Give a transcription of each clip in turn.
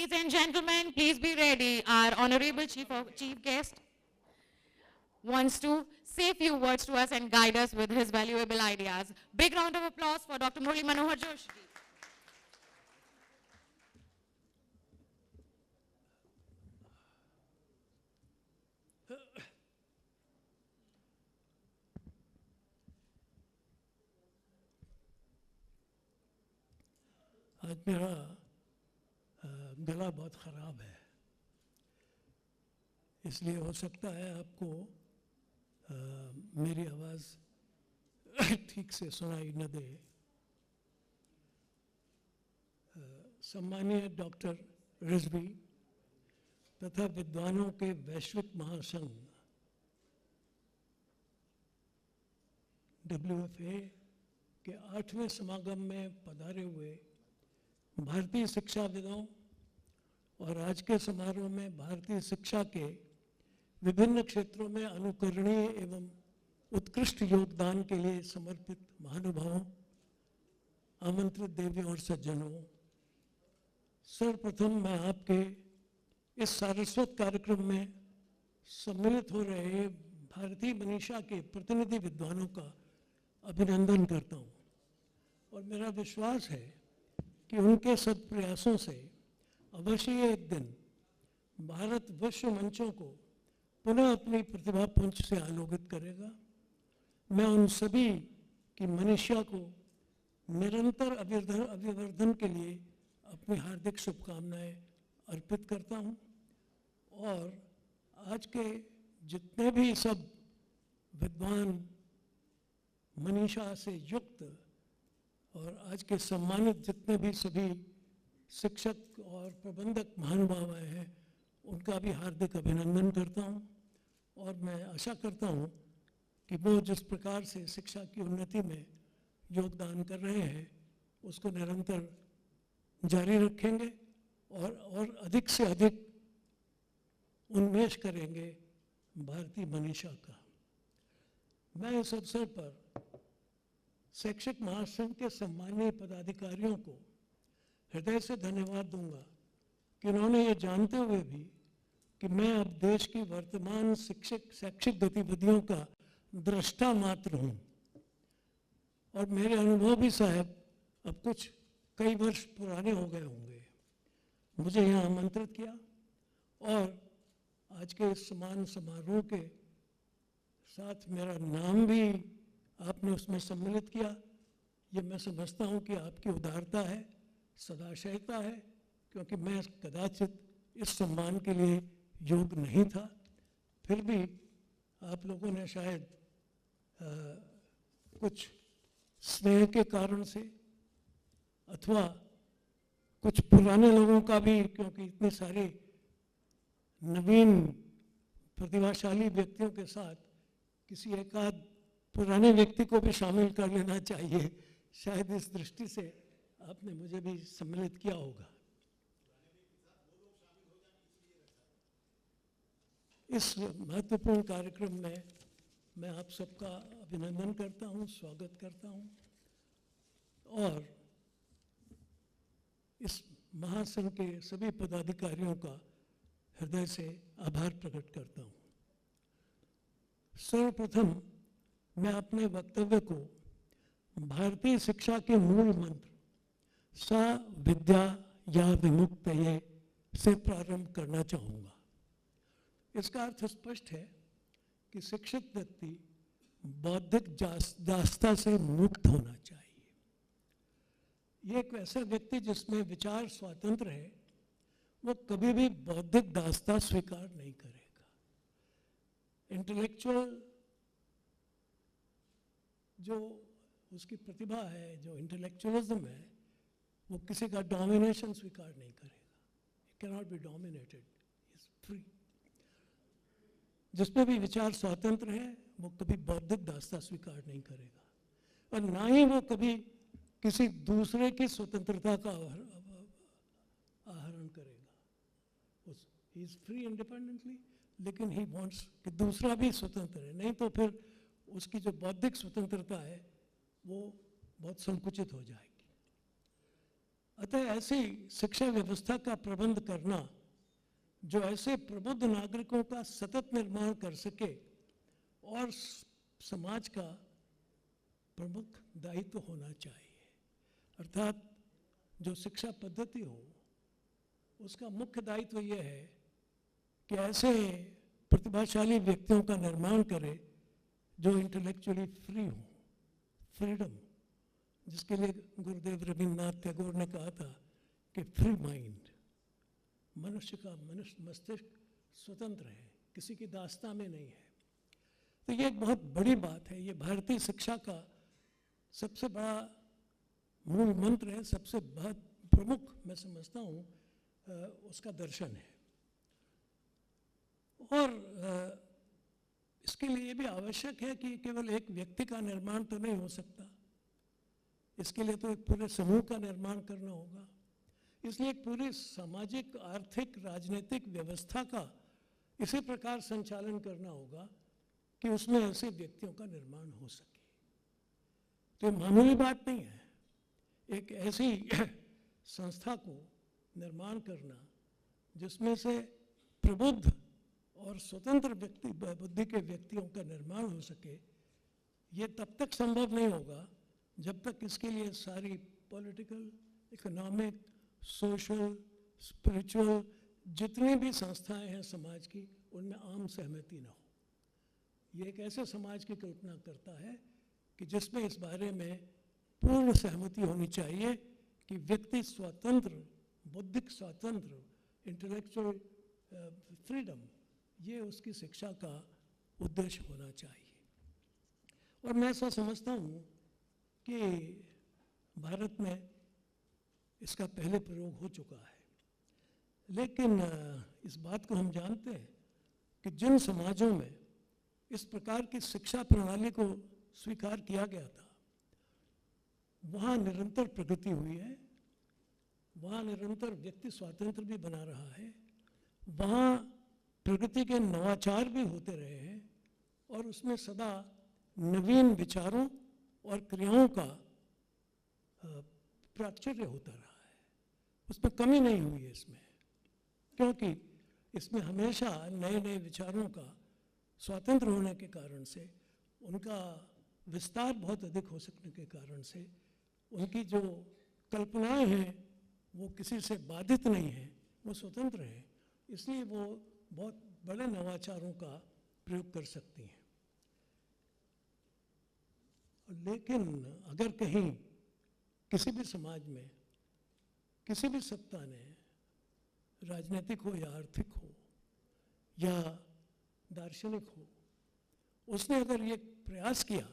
Ladies and gentlemen, please be ready. Our honorable chief guest wants to say a few words to us and guide us with his valuable ideas. Big round of applause for Dr. Murali Manohar Joshi. आज मेरा गला बहुत ख़राब है, इसलिए हो सकता है आपको मेरी आवाज़ ठीक से सुनाई न दे। सम्मानीय डॉक्टर रिजवी तथा विद्वानों के वैश्विक महासंघ WFA के 8वें समागम में पधारे हुए भारतीय शिक्षाविदों और आज के समारोह में भारतीय शिक्षा के विभिन्न क्षेत्रों में अनुकरणीय एवं उत्कृष्ट योगदान के लिए समर्पित महानुभावों, आमंत्रित देवी और सज्जनों, सर्वप्रथम मैं आपके इस सारस्वत कार्यक्रम में सम्मिलित हो रहे भारतीय मनीषा के प्रतिनिधि विद्वानों का अभिनंदन करता हूँ और मेरा विश्वास है कि उनके सत्प्रयासों से अवश्य एक दिन भारत विश्व मंचों को पुनः अपनी प्रतिभा पुंज से आलोकित करेगा। मैं उन सभी की मनीषा को निरंतर अभिवर्धन के लिए अपनी हार्दिक शुभकामनाएं अर्पित करता हूं और आज के जितने भी सब विद्वान मनीषा से युक्त और आज के सम्मानित जितने भी सभी शिक्षक और प्रबंधक महानुभाव आए हैं, उनका भी हार्दिक अभिनंदन करता हूं और मैं आशा करता हूं कि वो जिस प्रकार से शिक्षा की उन्नति में योगदान कर रहे हैं उसको निरंतर जारी रखेंगे और अधिक से अधिक उन्मेष करेंगे भारतीय मनीषा का। मैं इस अवसर पर शैक्षिक महासंघ के सम्मानीय पदाधिकारियों को हृदय से धन्यवाद दूंगा कि उन्होंने ये जानते हुए भी कि मैं अब देश की वर्तमान शैक्षिक गतिविधियों का दृष्टा मात्र हूँ और मेरे अनुभव भी साहब अब कुछ कई वर्ष पुराने हो गए होंगे, मुझे यहाँ आमंत्रित किया और आज के इस समान समारोह के साथ मेरा नाम भी आपने उसमें सम्मिलित किया। ये मैं समझता हूँ कि आपकी उदारता है, सदाशयता है, क्योंकि मैं कदाचित इस सम्मान के लिए योग्य नहीं था, फिर भी आप लोगों ने शायद कुछ स्नेह के कारण से अथवा कुछ पुराने लोगों का भी, क्योंकि इतने सारे नवीन प्रतिभाशाली व्यक्तियों के साथ किसी एक आध पुराने व्यक्ति को भी शामिल कर लेना चाहिए, शायद इस दृष्टि से आपने मुझे भी सम्मिलित किया होगा। इस महत्वपूर्ण कार्यक्रम में मैं आप सबका अभिनंदन करता हूं, स्वागत करता हूं और इस महासंघ के सभी पदाधिकारियों का हृदय से आभार प्रकट करता हूं। सर्वप्रथम मैं अपने वक्तव्य को भारतीय शिक्षा के मूल मंत्र सा विद्या या विमुक्तये से प्रारंभ करना चाहूँगा। इसका अर्थ स्पष्ट है कि शिक्षित व्यक्ति बौद्धिक दास्ता से मुक्त होना चाहिए। ये एक ऐसा व्यक्ति जिसमें विचार स्वतंत्र है, वो कभी भी बौद्धिक दास्ता स्वीकार नहीं करेगा। इंटेलेक्चुअल जो उसकी प्रतिभा है, जो इंटेलेक्चुअलिज्म है, वो किसी का डोमिनेशन स्वीकार नहीं करेगा। It cannot be dominated, is free। जिसमें भी विचार स्वतंत्र है वो कभी बौद्धिक दास्ता स्वीकार नहीं करेगा और ना ही वो कभी किसी दूसरे की स्वतंत्रता का आहरण करेगा। ही इज फ्री इंडिपेंडेंटली, लेकिन ही वांट्स कि दूसरा भी स्वतंत्र है, नहीं तो फिर उसकी जो बौद्धिक स्वतंत्रता है वो बहुत संकुचित हो जाएगी। अतः ऐसी शिक्षा व्यवस्था का प्रबंध करना जो ऐसे प्रबुद्ध नागरिकों का सतत निर्माण कर सके और समाज का प्रमुख दायित्व होना चाहिए। अर्थात जो शिक्षा पद्धति हो उसका मुख्य दायित्व यह है कि ऐसे प्रतिभाशाली व्यक्तियों का निर्माण करे जो इंटेलेक्चुअली फ्री हो, फ्रीडम, जिसके लिए गुरुदेव रविन्द्रनाथ टैगोर ने कहा था कि फ्री माइंड, मनुष्य का मस्तिष्क स्वतंत्र है, किसी की दास्तां में नहीं है। तो ये एक बहुत बड़ी बात है, ये भारतीय शिक्षा का सबसे बड़ा मूल मंत्र है, सबसे बहुत प्रमुख मैं समझता हूँ उसका दर्शन है। और इसके लिए ये भी आवश्यक है कि केवल एक व्यक्ति का निर्माण तो नहीं हो सकता, इसके लिए तो एक पूरे समूह का निर्माण करना होगा। इसलिए एक पूरी सामाजिक, आर्थिक, राजनीतिक व्यवस्था का इसी प्रकार संचालन करना होगा कि उसमें ऐसे व्यक्तियों का निर्माण हो सके। तो ये मामूली बात नहीं है, एक ऐसी संस्था को निर्माण करना जिसमें से प्रबुद्ध और स्वतंत्र व्यक्ति, बुद्धि के व्यक्तियों का निर्माण हो सके। ये तब तक संभव नहीं होगा जब तक इसके लिए सारी पॉलिटिकल, इकोनॉमिक, सोशल, स्पिरिचुअल जितनी भी संस्थाएं हैं समाज की, उनमें आम सहमति ना हो। ये एक ऐसे समाज की कल्पना करता है कि जिसमें इस बारे में पूर्ण सहमति होनी चाहिए कि व्यक्ति स्वतंत्र, बौद्धिक स्वातंत्र, इंटेलेक्चुअल फ्रीडम, ये उसकी शिक्षा का उद्देश्य होना चाहिए। और मैं ऐसा समझता हूँ कि भारत में इसका पहले प्रयोग हो चुका है, लेकिन इस बात को हम जानते हैं कि जिन समाजों में इस प्रकार की शिक्षा प्रणाली को स्वीकार किया गया था, वहाँ निरंतर प्रगति हुई है, वहाँ निरंतर व्यक्ति स्वातंत्र भी बना रहा है, वहाँ प्रगति के नवाचार भी होते रहे हैं और उसमें सदा नवीन विचारों और क्रियाओं का प्राचुर्य होता रहा है, उसमें कमी नहीं हुई है इसमें, क्योंकि इसमें हमेशा नए नए विचारों का स्वतंत्र होने के कारण से, उनका विस्तार बहुत अधिक हो सकने के कारण से, उनकी जो कल्पनाएं हैं वो किसी से बाधित नहीं हैं, वो स्वतंत्र हैं, इसलिए वो बहुत बड़े नवाचारों का प्रयोग कर सकती हैं। लेकिन अगर कहीं किसी भी समाज में किसी भी सत्ता ने, राजनीतिक हो या आर्थिक हो या दार्शनिक हो, उसने अगर ये प्रयास किया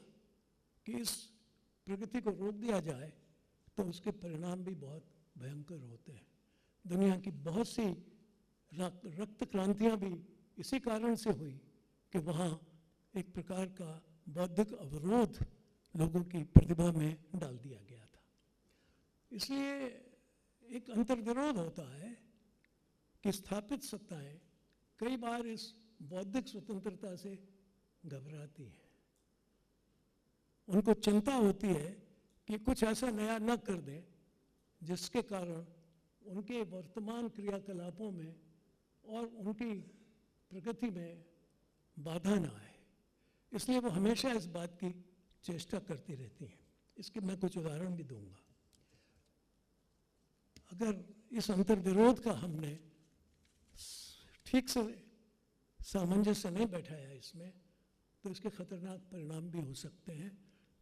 कि इस प्रगति को रोक दिया जाए, तो उसके परिणाम भी बहुत भयंकर होते हैं। दुनिया की बहुत सी रक्त क्रांतियाँ भी इसी कारण से हुई कि वहाँ एक प्रकार का बौद्धिक अवरोध लोगों की प्रतिभा में डाल दिया गया था। इसलिए एक अंतर्विरोध होता है कि स्थापित सत्ताएं कई बार इस बौद्धिक स्वतंत्रता से घबराती हैं। उनको चिंता होती है कि कुछ ऐसा नया न कर दें जिसके कारण उनके वर्तमान क्रियाकलापों में और उनकी प्रगति में बाधा ना आए, इसलिए वो हमेशा इस बात की चेष्टा करती रहती हैं। इसके मैं कुछ उदाहरण भी दूंगा। अगर इस अंतर्विरोध का हमने ठीक से सामंजस्य नहीं बैठाया इसमें, तो इसके खतरनाक परिणाम भी हो सकते हैं,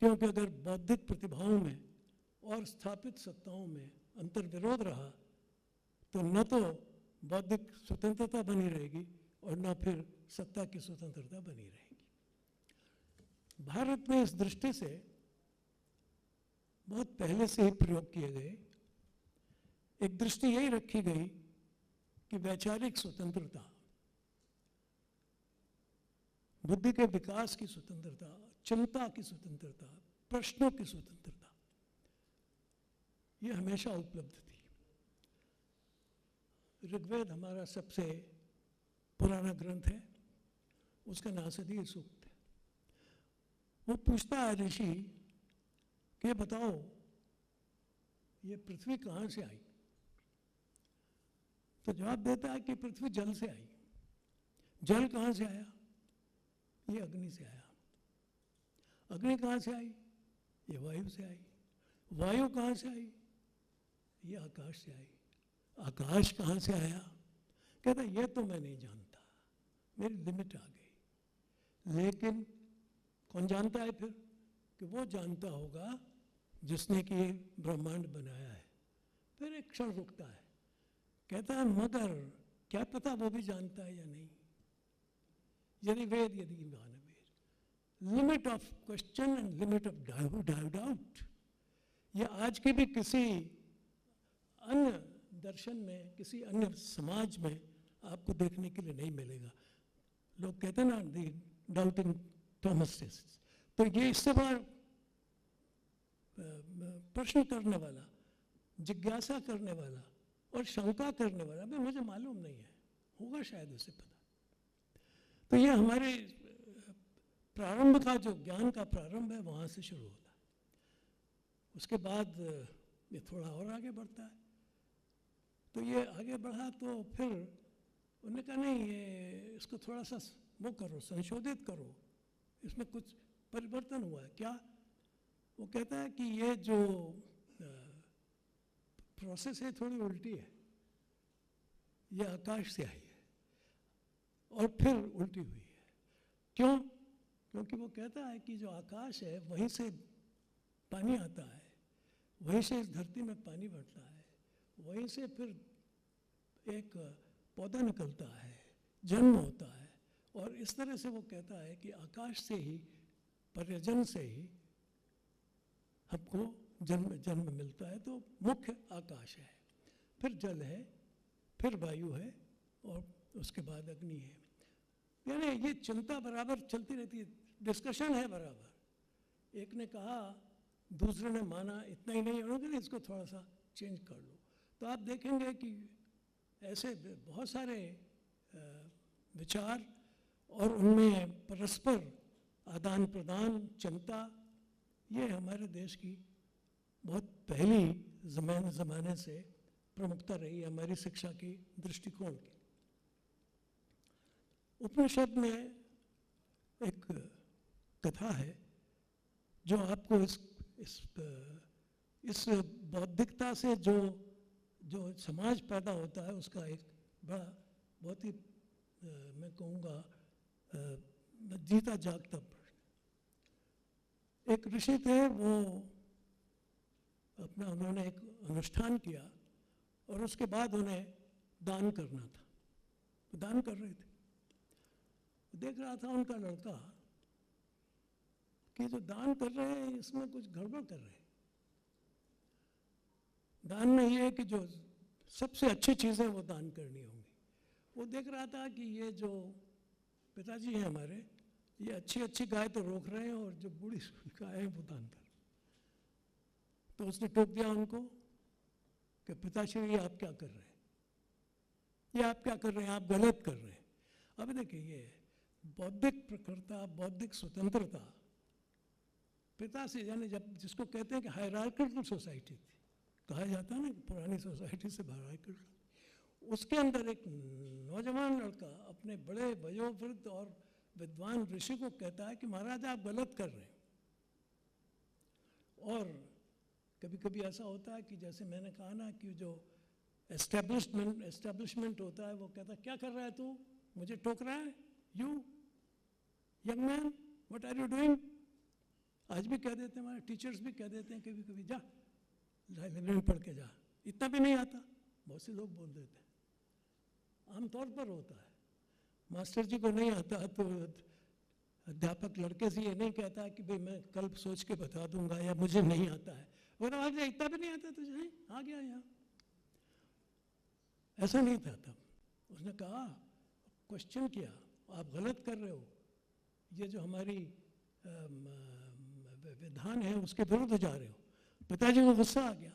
क्योंकि अगर बौद्धिक प्रतिभाओं में और स्थापित सत्ताओं में अंतर्विरोध रहा तो न तो बौद्धिक स्वतंत्रता बनी रहेगी और न फिर सत्ता की स्वतंत्रता बनी रहेगी। भारत में इस दृष्टि से बहुत पहले से ही प्रयोग किए गए एक दृष्टि यही रखी गई कि वैचारिक स्वतंत्रता, बुद्धि के विकास की स्वतंत्रता, चिंता की स्वतंत्रता, प्रश्नों की स्वतंत्रता, ये हमेशा उपलब्ध थी। ऋग्वेद हमारा सबसे पुराना ग्रंथ है, उसका नासदीय सूक्त है। वो पूछता है ऋषि कि बताओ ये पृथ्वी कहाँ से आई? तो जवाब देता है कि पृथ्वी जल से आई। जल कहाँ से आया? ये अग्नि से आया। अग्नि कहाँ से आई? ये वायु से आई। वायु कहाँ से आई? ये आकाश से आई। आकाश कहाँ से आया? कहता ये तो मैं नहीं जानता, मेरी लिमिट आ गई। लेकिन कौन जानता है फिर? कि वो जानता होगा जिसने कि ये ब्रह्मांड बनाया है। फिर एक क्षण रुकता है, कहता है मगर क्या पता वो भी जानता है या नहीं। यदि वेद यदि मानवेद, limit of question and limit of doubt. ये आज के भी किसी अन्य दर्शन में, किसी अन्य समाज में आपको देखने के लिए नहीं मिलेगा। लोग कहते हैं ना दी डाउटिंग थॉमस। तो ये इससे बड़ा प्रश्न करने वाला, जिज्ञासा करने वाला और शंका करने वाला, भाई मुझे मालूम नहीं है, होगा शायद उसे पता। तो ये हमारे प्रारंभ का जो ज्ञान का प्रारंभ है वहाँ से शुरू होता है। उसके बाद ये थोड़ा और आगे बढ़ता है। तो ये आगे बढ़ा तो फिर उन्होंने कहा नहीं, ये इसको थोड़ा सा वो करो, संशोधित करो, इसमें कुछ परिवर्तन हुआ है क्या? वो कहता है कि ये जो प्रोसेस है थोड़ी उल्टी है, ये आकाश से आई है और फिर उल्टी हुई है। क्यों? क्योंकि वो कहता है कि जो आकाश है वहीं से पानी आता है, वहीं से इस धरती में पानी बढ़ता है, वहीं से फिर एक पौधा निकलता है, जन्म होता है। और इस तरह से वो कहता है कि आकाश से ही, पर्यजन से ही हमको जन्म मिलता है। तो मुख्य आकाश है, फिर जल है, फिर वायु है और उसके बाद अग्नि है। यानी ये चिंता बराबर चलती रहती है, डिस्कशन है बराबर। एक ने कहा, दूसरे ने माना, इतना ही नहीं होगा, इसको थोड़ा सा चेंज कर लो। तो आप देखेंगे कि ऐसे बहुत सारे विचार और उनमें परस्पर आदान प्रदान, चिंता, ये हमारे देश की बहुत पहली ज़माने से प्रमुखता रही है हमारी शिक्षा की दृष्टिकोण की। उपनिषद में एक कथा है जो आपको इस बौद्धिकता से जो समाज पैदा होता है उसका एक बड़ा, बहुत ही मैं कहूँगा जीता जागता प्रश्न। एक ऋषि थे, वो उन्होंने एक अनुष्ठान किया और उसके बाद उन्हें दान करना था। तो दान कर रहे थे, देख रहा था उनका लड़का कि जो दान कर रहे हैं इसमें कुछ गड़बड़ कर रहे हैं। दान में ये है कि जो सबसे अच्छी चीज़ें वो दान करनी होंगी। वो देख रहा था कि ये जो पिताजी हैं हमारे, ये अच्छी गाय तो रोक रहे हैं और जो बूढ़ी गाय है वो दान कर। तो उसने टोक दिया उनको कि पिताश्री ये आप क्या कर रहे हैं, ये आप क्या कर रहे हैं, आप गलत कर रहे हैं। अब देखिए, ये बौद्धिक प्रखरता, बौद्धिक स्वतंत्रता पिता से, यानी जब जिसको कहते हैं कि हायरार्किकल सोसाइटी थी, कहा जाता है ना पुरानी सोसाइटी से हायरार्किकल, उसके अंदर एक नौजवान लड़का अपने बड़े वयोवृद्ध और विद्वान ऋषि को कहता है कि महाराज आप गलत कर रहे हैं। और कभी कभी ऐसा होता है कि जैसे मैंने कहा ना कि जो एस्टेब्लिशमेंट होता है, वो कहता है क्या कर रहा है तू, मुझे टोक रहा है, you young man what are you doing. आज भी कह देते हैं, हमारे टीचर्स भी कह देते हैं कभी कभी, जा लाइब्रेरी पढ़ के जा, इतना भी नहीं आता, बहुत से लोग बोल देते हैं, आमतौर पर होता है। मास्टर जी को नहीं आता तो अध्यापक लड़के से ये नहीं कहता कि भाई मैं कल सोच के बता दूंगा या मुझे नहीं आता है, वो तो आज इतना भी नहीं आता तुझे, नहीं आ गया यहाँ, ऐसा नहीं था तब। उसने कहा, क्वेश्चन किया, आप गलत कर रहे हो, ये जो हमारी विधान है उसके विरुद्ध जा रहे हो। पिताजी को गुस्सा आ गया,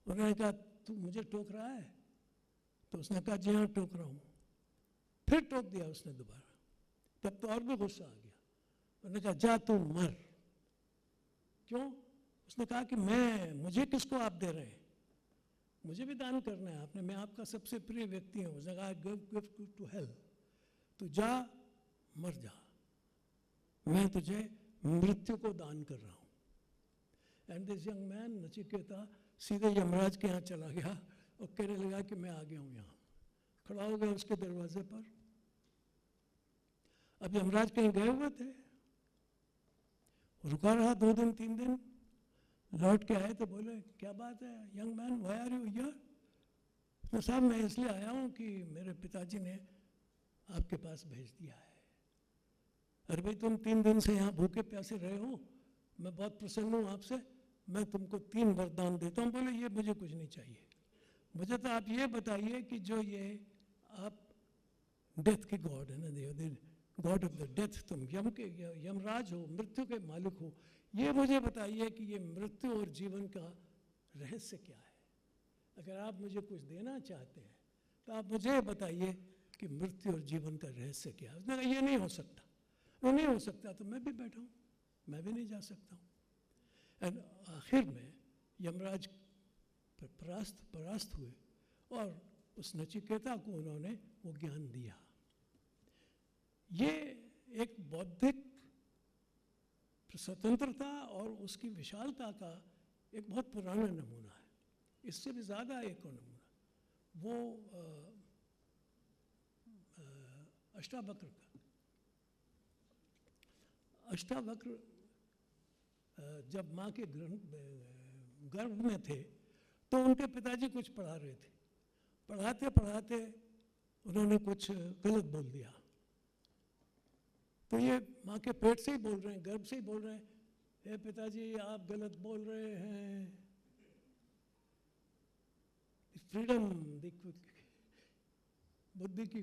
उन्होंने कहा तू मुझे टोक रहा है, तो उसने कहा जी हाँ टोक रहा हूँ। फिर टोक दिया उसने दोबारा, तब तो और भी गुस्सा आ गया। उन्होंने कहा जा तू मर। क्यों? उसने कहा कि मुझे किसको आप दे रहे हैं, मुझे भी दान करना है आपने, मैं आपका सबसे प्रिय व्यक्ति हूँ। उसने कहा गिव टू हेल्थ, तू जा मर जा, मैं तुझे मृत्यु को दान कर रहा हूँ। And this young man Nachiketa सीधे यमराज के यहाँ चला गया और कहने लगा कि मैं आ गया हूँ यहाँ, खड़ा हो गया उसके दरवाजे पर। अब यमराज कहीं गए हुए थे, रुका रहा 2 दिन 3 दिन, लौट के आए तो बोले क्या बात है young man, why are you here? तो साहब मैं इसलिए आया हूँ कि मेरे पिताजी ने आपके पास भेज दिया है। अरे भाई तुम 3 दिन से यहाँ भूखे प्यासे रहे हो, मैं बहुत प्रसन्न हूँ आपसे, मैं तुमको 3 वरदान देता हूँ। बोले ये मुझे कुछ नहीं चाहिए, मुझे तो आप ये बताइए कि जो ये आप डेथ के गॉड है ना, गॉड ऑफ द डेथ, तुम यमराज हो, मृत्यु के मालिक हो, ये मुझे बताइए कि ये मृत्यु और जीवन का रहस्य क्या है। अगर आप मुझे कुछ देना चाहते हैं तो आप मुझे बताइए कि मृत्यु और जीवन का रहस्य क्या है। उसने कहा ये नहीं हो सकता, वो नहीं हो सकता, तो मैं भी बैठा हूँ, मैं भी नहीं जा सकता हूँ। एंड आखिर में यमराज परास्त हुए और उस नचिकेता को उन्होंने वो ज्ञान दिया। ये एक बौद्धिक स्वतंत्रता और उसकी विशालता का एक बहुत पुराना नमूना है। इससे भी ज़्यादा एक और नमूना वो अष्टावक्र का। अष्टावक्र जब माँ के गर्भ में थे तो उनके पिताजी कुछ पढ़ा रहे थे, पढ़ाते पढ़ाते उन्होंने कुछ गलत बोल दिया, तो ये माँ के पेट से ही बोल रहे हैं, गर्भ से ही बोल रहे हैं, हे पिताजी आप गलत बोल रहे हैं। फ्रीडम, बुद्धि की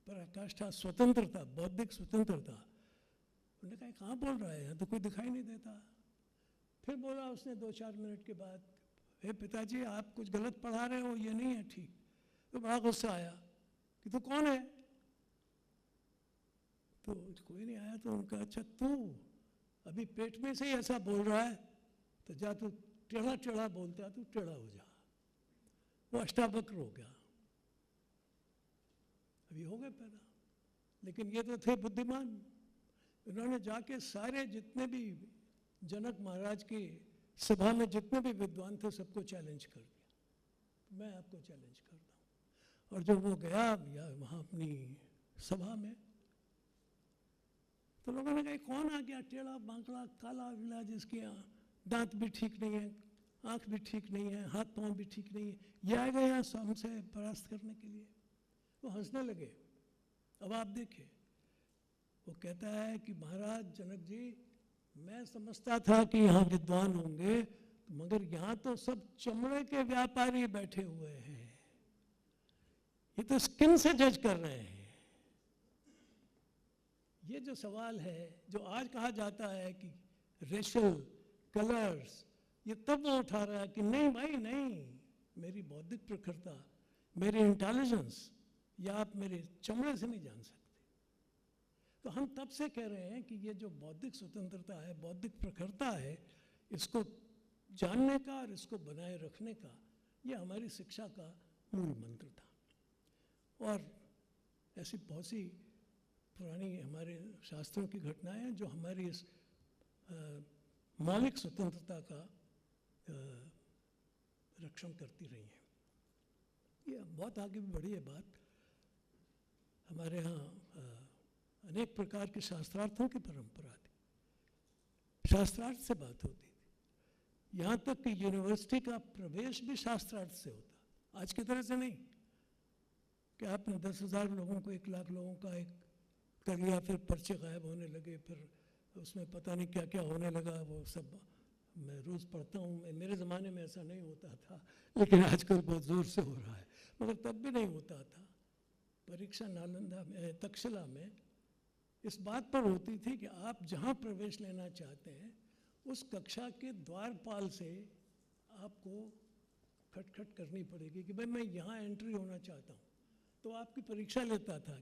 पराकाष्ठा, स्वतंत्रता, बौद्धिक स्वतंत्रता। उन्होंने कहा कहाँ बोल रहा है, यहाँ तो कोई दिखाई नहीं देता। फिर बोला उसने 2-4 मिनट के बाद, हे पिताजी आप कुछ गलत पढ़ा रहे हो, ये नहीं है ठीक। तो बड़ा गुस्सा आया कि तू कौन है? तो कोई नहीं आया। तो उनका अच्छा तू अभी पेट में से ही ऐसा बोल रहा है, तो जा तू टेढ़ा टेढ़ा बोलता है, तू टेढ़ा हो जा। वो अष्टावक्र हो गया, अभी हो गए पैदा। लेकिन ये तो थे बुद्धिमान। इन्होंने जाके सारे जितने भी जनक महाराज की सभा में जितने भी विद्वान थे सबको चैलेंज कर दिया, मैं आपको चैलेंज करता हूँ। और जब वो गया या वहाँ अपनी सभा में, तो लोगों ने कहा कौन आ गया, टेढ़ा बांकड़ा काला विला, जिसके दांत भी ठीक नहीं है, आँख भी ठीक नहीं है, हाथ पाँव भी ठीक नहीं है, ये आ गया यहाँ हमसे परास्त करने के लिए। वो हंसने लगे। अब आप देखिए, वो कहता है कि महाराज जनक जी मैं समझता था कि यहाँ विद्वान होंगे, मगर यहाँ तो सब चमड़े के व्यापारी बैठे हुए हैं, ये तो स्किन से जज कर रहे हैं। ये जो सवाल है, जो आज कहा जाता है कि रेशियल कलर्स, ये तब वो उठा रहा है कि नहीं भाई नहीं, मेरी बौद्धिक प्रखरता, मेरी इंटेलिजेंस, या आप मेरे चमड़े से नहीं जान सकते। तो हम तब से कह रहे हैं कि ये जो बौद्धिक स्वतंत्रता है, बौद्धिक प्रखरता है, इसको जानने का और इसको बनाए रखने का, ये हमारी शिक्षा का मूल मंत्र था। और ऐसी बहुत सी पुरानी हमारे शास्त्रों की घटनाएं हैं जो हमारी इस मौलिक स्वतंत्रता का रक्षण करती रही हैं। ये बहुत आगे भी बढ़ी है बात। हमारे यहाँ अनेक प्रकार के शास्त्रार्थों की परंपरा थी, शास्त्रार्थ से बात होती थी। यहाँ तक कि यूनिवर्सिटी का प्रवेश भी शास्त्रार्थ से होता, आज की तरह से नहीं कि आपने 10,000 लोगों को 1 लाख लोगों का एक कर लिया, फिर पर्चे गायब होने लगे, फिर उसमें पता नहीं क्या क्या होने लगा। वो सब मैं रोज़ पढ़ता हूँ। मेरे ज़माने में ऐसा नहीं होता था, लेकिन आजकल बहुत ज़ोर से हो रहा है, मगर तब भी नहीं होता था। परीक्षा नालंदा में, तक्षशिला में इस बात पर होती थी कि आप जहाँ प्रवेश लेना चाहते हैं उस कक्षा के द्वारपाल से आपको खटखट करनी पड़ेगी कि भाई मैं यहाँ एंट्री होना चाहता हूँ। तो आपकी परीक्षा लेता था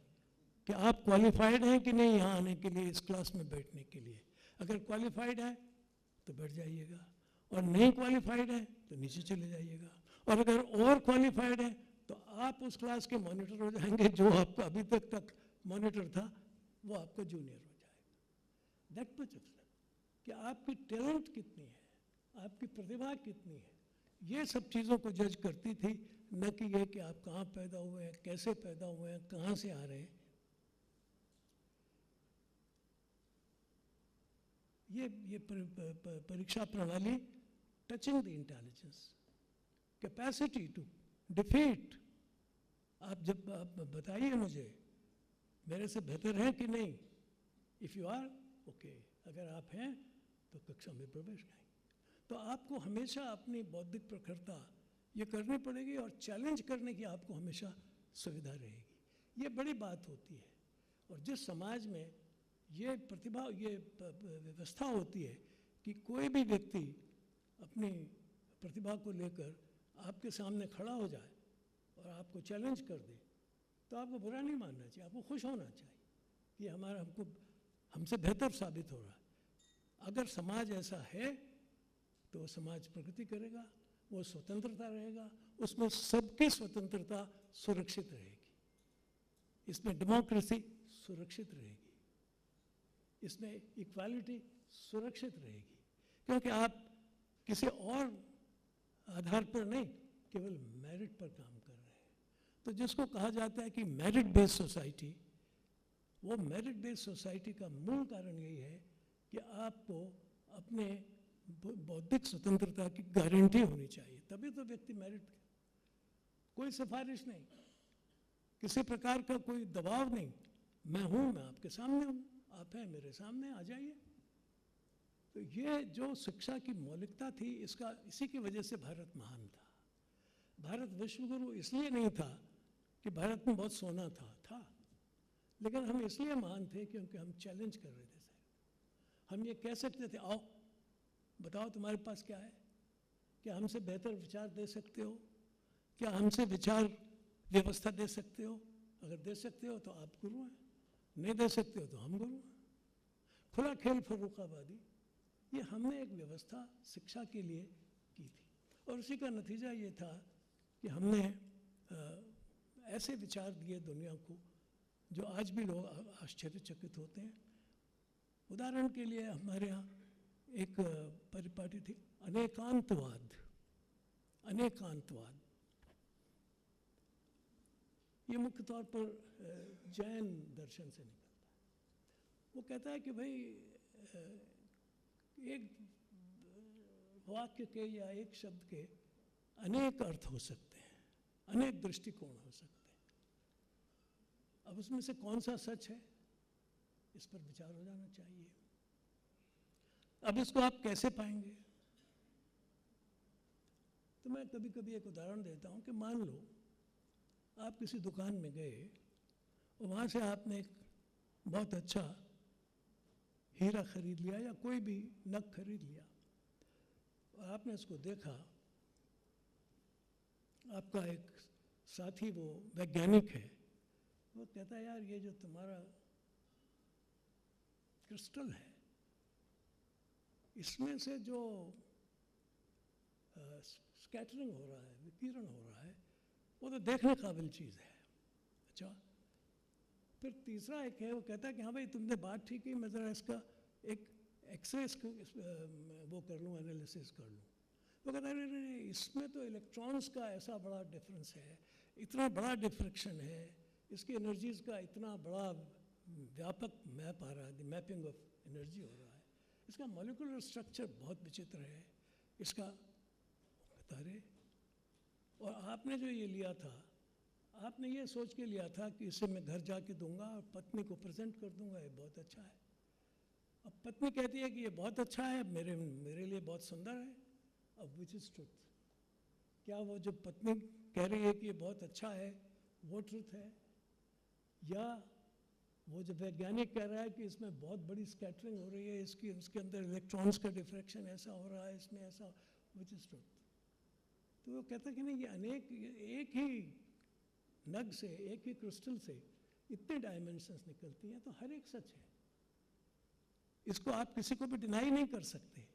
कि आप क्वालिफाइड हैं कि नहीं यहाँ आने के लिए, इस क्लास में बैठने के लिए। अगर क्वालिफाइड है तो बैठ जाइएगा, और नहीं क्वालिफाइड है तो नीचे चले जाइएगा, और अगर ओवर क्वालिफाइड है तो आप उस क्लास के मॉनिटर हो जाएंगे, जो आपका अभी तक मॉनिटर था वो आपका जूनियर हो जाएगा। दैट मच ऑफ कि आपकी टैलेंट कितनी है, आपकी प्रतिभा कितनी है, ये सब चीज़ों को जज करती थी, न कि ये कि आप कहाँ पैदा हुए हैं, कैसे पैदा हुए हैं, कहाँ से आ रहे हैं। ये परीक्षा प्रणाली touching the intelligence, capacity to defeat. आप जब आप बताइए मुझे मेरे से बेहतर हैं कि नहीं, इफ़ यू आर ओके, अगर आप हैं तो कक्षा में प्रवेश नहीं। तो आपको हमेशा अपनी बौद्धिक प्रखरता ये करनी पड़ेगी, और चैलेंज करने की आपको हमेशा सुविधा रहेगी। ये बड़ी बात होती है। और जिस समाज में ये प्रतिभा, ये व्यवस्था होती है कि कोई भी व्यक्ति अपनी प्रतिभा को लेकर आपके सामने खड़ा हो जाए और आपको चैलेंज कर दे, तो आपको बुरा नहीं मानना चाहिए, आपको खुश होना चाहिए कि हमारा हमसे बेहतर साबित हो रहा है। अगर समाज ऐसा है तो समाज प्रगति करेगा, वो स्वतंत्रता रहेगा, उसमें सबकी स्वतंत्रता सुरक्षित रहेगी, इसमें डेमोक्रेसी सुरक्षित रहेगी, इसमें इक्वालिटी सुरक्षित रहेगी, क्योंकि आप किसी और आधार पर नहीं, केवल मेरिट पर काम कर रहे हैं। तो जिसको कहा जाता है कि मेरिट बेस्ड सोसाइटी, वो मेरिट बेस्ड सोसाइटी का मूल कारण यही है कि आपको अपने बौद्धिक स्वतंत्रता की गारंटी होनी चाहिए, तभी तो व्यक्ति मेरिट। कोई सिफारिश नहीं, किसी प्रकार का कोई दबाव नहीं, मैं हूं, मैं आपके सामने हूं, आप हैं मेरे सामने, आ जाइए। तो ये जो शिक्षा की मौलिकता थी, इसी की वजह से भारत महान था। भारत विश्वगुरु इसलिए नहीं था कि भारत में बहुत सोना था, लेकिन हम इसलिए महान थे क्योंकि हम चैलेंज कर रहे थे। हम ये कह सकते थे, आओ बताओ तुम्हारे पास क्या है, क्या हमसे बेहतर विचार दे सकते हो, क्या हमसे विचार व्यवस्था दे सकते हो। अगर दे सकते हो तो आप गुरु हैं, नहीं दे सकते हो तो हम गुरु हैं। खुला खेल फर्रुखाबादी, ये हमने एक व्यवस्था शिक्षा के लिए की थी, और उसी का नतीजा ये था कि हमने ऐसे विचार दिए दुनिया को जो आज भी लोग आश्चर्यचकित होते हैं। उदाहरण के लिए हमारे यहाँ एक परिपाटी थी, अनेकांतवाद। अनेकांतवाद ये मुख्य तौर पर जैन दर्शन से निकलता है। वो कहता है कि भाई एक वाक्य के या एक शब्द के अनेक अर्थ हो सकते हैं, अनेक दृष्टिकोण हो सकते हैं। अब उसमें से कौन सा सच है, इस पर विचार हो जाना चाहिए। अब इसको आप कैसे पाएंगे? तो मैं कभी कभी एक उदाहरण देता हूं कि मान लो आप किसी दुकान में गए और वहाँ से आपने एक बहुत अच्छा हीरा खरीद लिया या कोई भी नग खरीद लिया, और आपने इसको देखा। आपका एक साथी वो वैज्ञानिक है, वो कहता है यार ये जो तुम्हारा क्रिस्टल है, इसमें से जो स्कैटरिंग हो रहा है, विकिरण हो रहा है, वो तो देखने काबिल चीज़ है। अच्छा, फिर तीसरा एक है, वो कहता है कि हाँ भाई तुमने बात ठीक की, मैं ज़रा इसका एक एक्सरे वो कर लूँ, एनालिसिस कर लूँ। वो कहता है नहीं, इसमें तो इलेक्ट्रॉन्स का ऐसा बड़ा डिफरेंस है, इतना बड़ा डिफ्रैक्शन है, इसकी एनर्जीज़ का इतना बड़ा व्यापक मैप आ रहा है, मैपिंग ऑफ एनर्जी हो रहा है, इसका मॉलिक्यूलर स्ट्रक्चर बहुत विचित्र है, इसका बता रहे। और आपने जो ये लिया था, आपने ये सोच के लिया था कि इसे मैं घर जाके दूंगा और पत्नी को प्रेजेंट कर दूंगा, ये बहुत अच्छा है। अब पत्नी कहती है कि ये बहुत अच्छा है, मेरे लिए बहुत सुंदर है। अब विच इज ट्रुथ? क्या वो जो पत्नी कह रही है कि ये बहुत अच्छा है वो ट्रुथ है, या वो जो वैज्ञानिक कह रहा है कि इसमें बहुत बड़ी स्कैटरिंग हो रही है, इसके अंदर इलेक्ट्रॉन्स का डिफ्रैक्शन ऐसा हो रहा है, इसमें ऐसा, विच इज ट्रुथ? तो वो कहता है कि नहीं, ये एक ही नग से, एक ही क्रिस्टल से इतने डायमेंशंस निकलती हैं, तो हर एक सच है, इसको आप किसी को भी डिनाई नहीं कर सकते।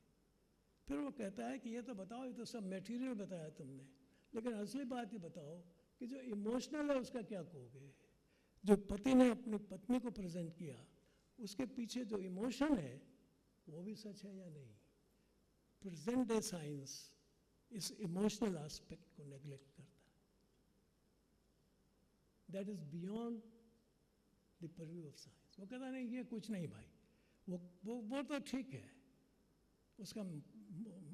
फिर वो कहता है कि ये तो बताओ, ये तो सब मटेरियल बताया तुमने, लेकिन असली बात ये बताओ कि जो इमोशनल है उसका क्या कहोगे। जो पति ने अपनी पत्नी को प्रेजेंट किया, उसके पीछे जो इमोशन है वो भी सच है या नहीं। प्रेजेंट डे साइंस इस इमोशनल एस्पेक्ट को नेग्लेक्ट करता है। That is beyond the purview of science. वो कहता नहीं ये कुछ नहीं भाई, वो तो ठीक है, उसका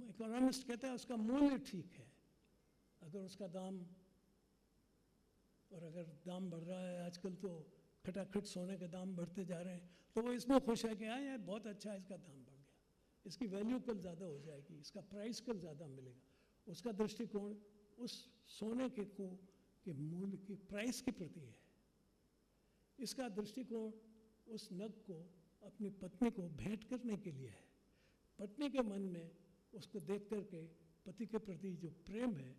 इकोनॉमिस्ट कहता है उसका मूल्य ठीक है, अगर उसका दाम, और अगर दाम बढ़ रहा है आजकल तो खटाखट सोने के दाम बढ़ते जा रहे हैं, तो वो इसमें खुश है कि हाँ यार बहुत अच्छा है, इसका दाम बढ़ गया, इसकी वैल्यू कल ज़्यादा हो जाएगी, इसका प्राइस कल ज़्यादा मिलेगा। उसका दृष्टिकोण उस सोने के मूल्य की प्राइस के प्रति है। इसका दृष्टिकोण उस नग को अपनी पत्नी को भेंट करने के लिए है। पत्नी के मन में उसको देख करके पति के प्रति जो प्रेम है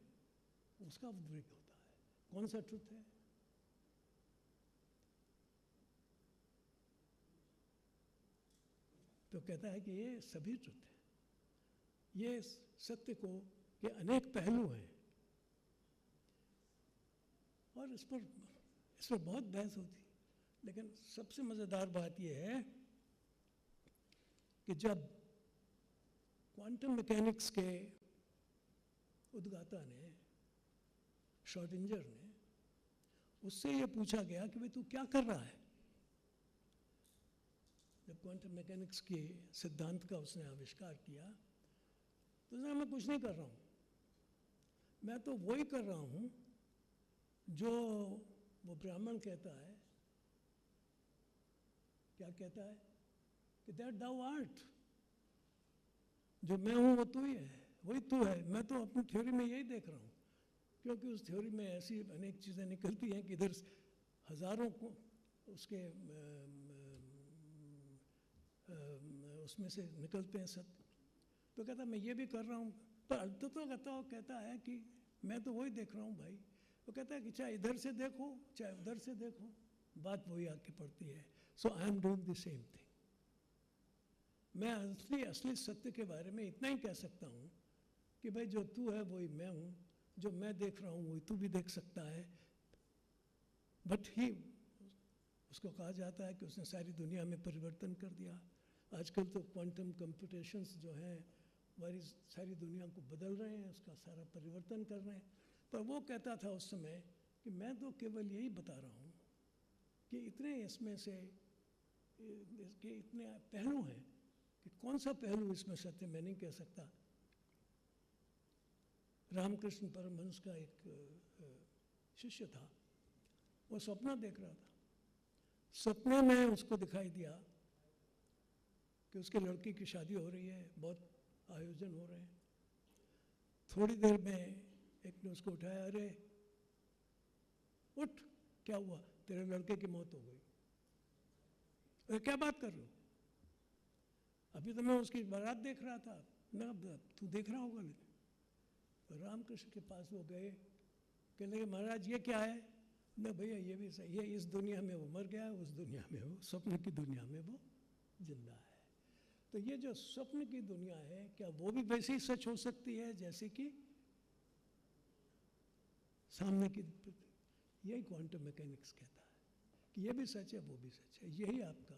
उसका उद्रेक होता है। कौन सा ट्रुथ है? तो कहता है कि ये सभी ट्रुथ है, ये सत्य को के अनेक पहलू हैं, और इस पर बहुत बहस होती है। लेकिन सबसे मज़ेदार बात यह है कि जब क्वांटम मैकेनिक्स के उद्गाता ने, श्रोडिंगर ने, उससे ये पूछा गया कि भाई तू क्या कर रहा है। जब क्वांटम मैकेनिक्स के सिद्धांत का उसने आविष्कार किया तो उसने, मैं कुछ नहीं कर रहा हूँ, मैं तो वही कर रहा हूँ जो वो ब्राह्मण कहता है। क्या कहता है? कि दैट दाउ आर्ट, जो मैं हूँ वो तू ही है, वही तू है। मैं तो अपनी थ्योरी में यही देख रहा हूँ, क्योंकि उस थ्योरी में ऐसी अनेक चीज़ें निकलती हैं कि इधर हज़ारों को उसके उसमें से निकलते हैं सत्य। तो कहता मैं ये भी कर रहा हूँ, पर अंततः कहता है कि मैं तो वही देख रहा हूँ भाई। वो कहता है कि चाहे इधर से देखो चाहे उधर से देखो, बात वही आके पड़ती है। So I am doing the same thing. मैं असली सत्य के बारे में इतना ही कह सकता हूँ कि भाई जो तू है वही मैं हूँ, जो मैं देख रहा हूँ वही तू भी देख सकता है। बट ही, उसको कहा जाता है कि उसने सारी दुनिया में परिवर्तन कर दिया। आजकल तो क्वांटम कंप्यूटेशंस जो हैं हमारी सारी दुनिया को बदल रहे हैं, उसका सारा परिवर्तन कर रहे हैं। पर वो कहता था उस समय कि मैं तो केवल यही बता रहा हूँ कि इतने इसमें से इसके इतने पहलू हैं कि कौन सा पहलू इसमें सत्य मैं नहीं कह सकता। रामकृष्ण परमहंस का एक शिष्य था, वो सपना देख रहा था। सपने में उसको दिखाई दिया कि उसके लड़की की शादी हो रही है, बहुत आयोजन हो रहे हैं। थोड़ी देर में एक ने उसको उठाया, अरे उठ, क्या हुआ? तेरे लड़के की मौत हो गई। अरे क्या बात कर रहे हो? अभी तो मैं उसकी बारात देख रहा था ना। तू देख रहा होगा। लेकिन तो रामकृष्ण के पास वो गए, कहने लगे महाराज ये क्या है? ना भैया ये भी सही है, इस दुनिया में वो मर गया है, उस दुनिया में वो स्वप्न की दुनिया में वो जिंदा है। तो ये जो स्वप्न की दुनिया है, क्या वो भी वैसे ही सच हो सकती है जैसे कि सामने की? यही क्वांटम मैकेनिक्स कहता है कि ये भी सच है वो भी सच है। यही आपका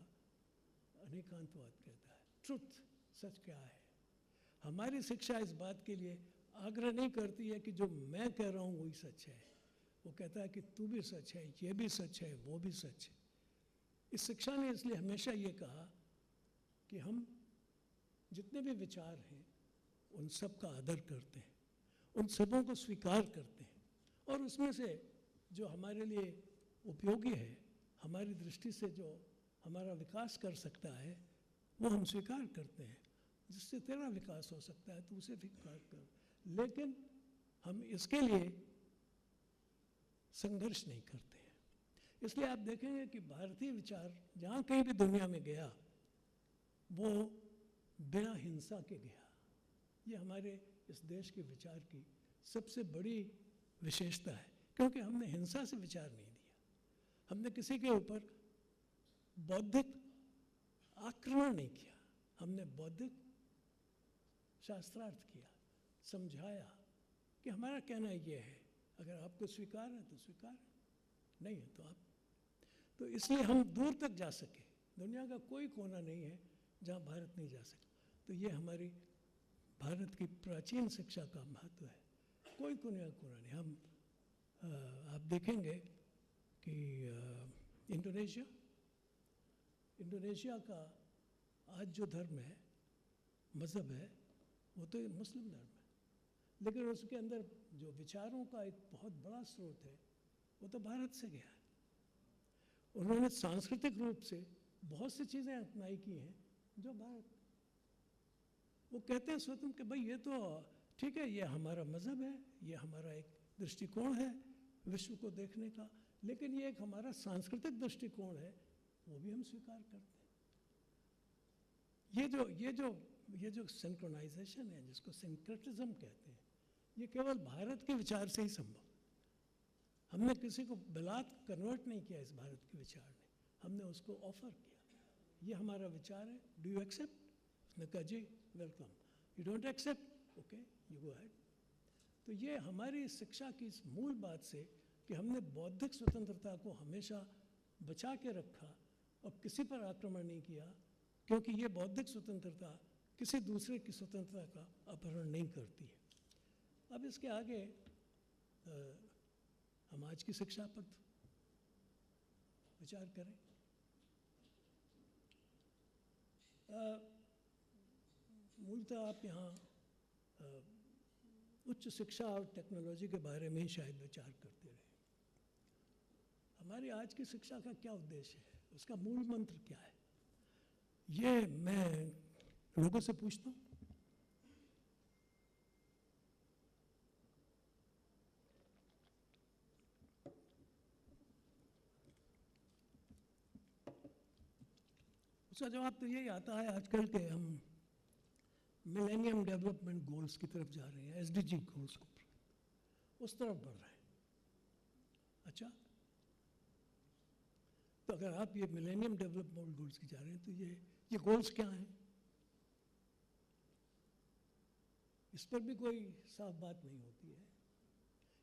अनेकांतवाद कहता है। ट्रुथ, सच क्या है? हमारी शिक्षा इस बात के लिए आग्रह नहीं करती है कि जो मैं कह रहा हूँ वही सच है। वो कहता है कि तू भी सच है, ये भी सच है, वो भी सच है। इस शिक्षा ने इसलिए हमेशा ये कहा कि हम जितने भी विचार हैं उन सब का आदर करते हैं, उन सबों को स्वीकार करते हैं, और उसमें से जो हमारे लिए उपयोगी है, हमारी दृष्टि से जो हमारा विकास कर सकता है वो हम स्वीकार करते हैं। जिससे तेरा विकास हो सकता है तो उसे स्वीकार कर, लेकिन हम इसके लिए संघर्ष नहीं करते हैं। इसलिए आप देखेंगे कि भारतीय विचार जहाँ कहीं भी दुनिया में गया वो बिना हिंसा के गया। ये हमारे इस देश के विचार की सबसे बड़ी विशेषता है, क्योंकि हमने हिंसा से विचार नहीं दिया। हमने किसी के ऊपर बौद्धिक आक्रमण नहीं किया, हमने बौद्धिक शास्त्रार्थ किया, समझाया कि हमारा कहना ये है, अगर आपको स्वीकार है तो स्वीकार, नहीं है तो आप। तो इसलिए हम दूर तक जा सके, दुनिया का कोई कोना नहीं है जहाँ भारत नहीं जा सकता। तो ये हमारी भारत की प्राचीन शिक्षा का महत्व है, कोई कोना नहीं। हम आप देखेंगे कि इंडोनेशिया का आज जो धर्म है, मज़हब है, वो तो मुस्लिम धर्म है, लेकिन उसके अंदर जो विचारों का एक बहुत बड़ा स्रोत है वो तो भारत से गया है। उन्होंने सांस्कृतिक रूप से बहुत सी चीज़ें अपनाई की हैं जो भारत, वो कहते हैं स्वतंत्र कि भाई ये तो ठीक है, ये हमारा मज़हब है, ये हमारा एक दृष्टिकोण है विश्व को देखने का, लेकिन ये एक हमारा सांस्कृतिक दृष्टिकोण है, वो भी हम स्वीकार करते हैं। ये जो सिंक्रोनाइजेशन है, जिसको सिंक्रेटिज्म कहते हैं, ये केवल भारत के विचार से ही संभव। हमने किसी को बिलात कन्वर्ट नहीं किया इस भारत के विचार ने, हमने उसको ऑफर किया, ये हमारा विचार है, डू यू एक्सेप्ट? उसने कहा जी welcome, you don't accept, okay you go ahead. तो ये हमारी शिक्षा की इस मूल बात से कि हमने बौद्धिक स्वतंत्रता को हमेशा बचा के रखा और किसी पर आक्रमण नहीं किया, क्योंकि ये बौद्धिक स्वतंत्रता किसी दूसरे की स्वतंत्रता का अपहरण नहीं करती है। अब इसके आगे हम आज की शिक्षा पर विचार करें। मूलतः आप यहाँ उच्च शिक्षा और टेक्नोलॉजी के बारे में ही शायद विचार करते रहे। हमारी आज की शिक्षा का क्या उद्देश्य है, उसका मूल मंत्र क्या है, ये मैं लोगों से पूछता हूँ। उसका जवाब तो यही आता है, आजकल के हम मिलेनियम डेवलपमेंट गोल्स की तरफ जा रहे हैं, एसडीजी गोल्स को उस तरफ बढ़ रहे हैं। अच्छा, तो अगर आप ये मिलेनियम डेवलपमेंट गोल्स की जा रहे हैं तो ये गोल्स क्या हैं? इस पर भी कोई साफ बात नहीं होती है।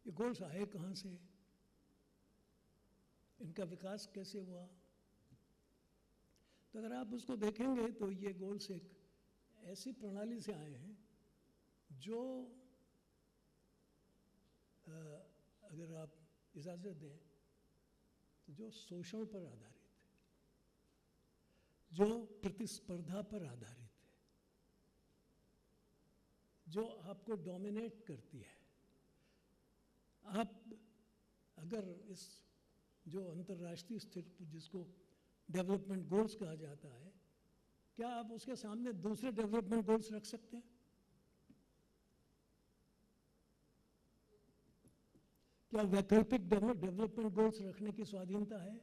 ये गोल्स आए कहाँ से, इनका विकास कैसे हुआ? तो अगर आप उसको देखेंगे तो ये गोल्स एक ऐसी प्रणाली से आए हैं जो अगर आप इजाज़त दें तो जो शोषण पर आधारित है, जो प्रतिस्पर्धा पर आधारित है, जो आपको डोमिनेट करती है। आप अगर इस जो अंतर्राष्ट्रीय स्थिति जिसको डेवलपमेंट गोल्स कहा जाता है, क्या आप उसके सामने दूसरे डेवलपमेंट गोल्स रख सकते हैं? क्या वैकल्पिक डेवलपमेंट गोल्स रखने की स्वाधीनता है?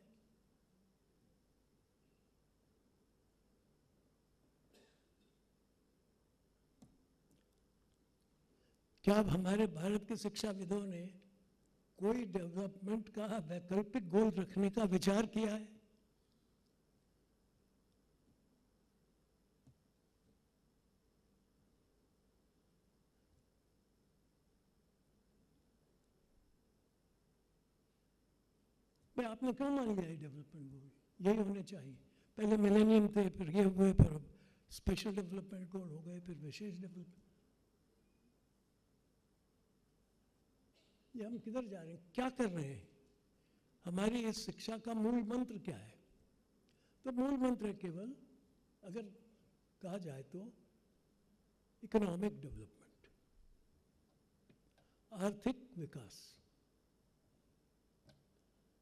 क्या अब हमारे भारत के शिक्षाविदों ने कोई डेवलपमेंट का वैकल्पिक गोल रखने का विचार किया है? भाई आपने क्यों मान लिया डेवलपमेंट गोल यही होने चाहिए? पहले मिलेनियम थे, फिर ये हुए, फिर अब स्पेशल डेवलपमेंट गोल हो गए, फिर विशेष डेवलपमेंट। ये हम किधर जा रहे हैं, क्या कर रहे हैं? हमारी इस शिक्षा का मूल मंत्र क्या है? तो मूल मंत्र केवल अगर कहा जाए तो इकोनॉमिक डेवलपमेंट, आर्थिक विकास।